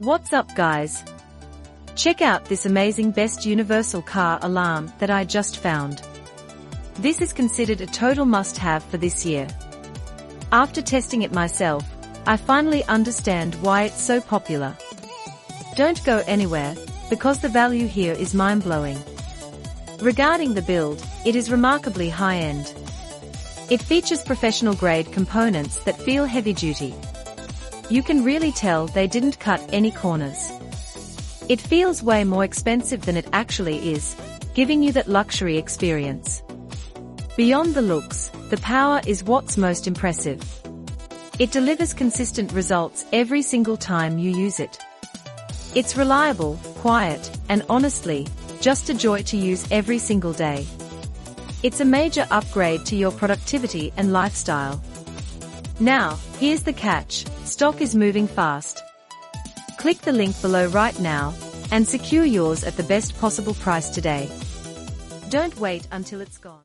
What's up, guys? Check out this amazing best universal car alarm that I just found. This is considered a total must-have for this year. After testing it myself, I finally understand why it's so popular. Don't go anywhere, because the value here is mind-blowing. Regarding the build, it is remarkably high-end. It features professional-grade components that feel heavy-duty. You can really tell they didn't cut any corners. It feels way more expensive than it actually is, giving you that luxury experience. Beyond the looks, the power is what's most impressive. It delivers consistent results every single time you use it. It's reliable, quiet, and honestly, just a joy to use every single day. It's a major upgrade to your productivity and lifestyle. Now, here's the catch: stock is moving fast. Click the link below right now, and secure yours at the best possible price today. Don't wait until it's gone.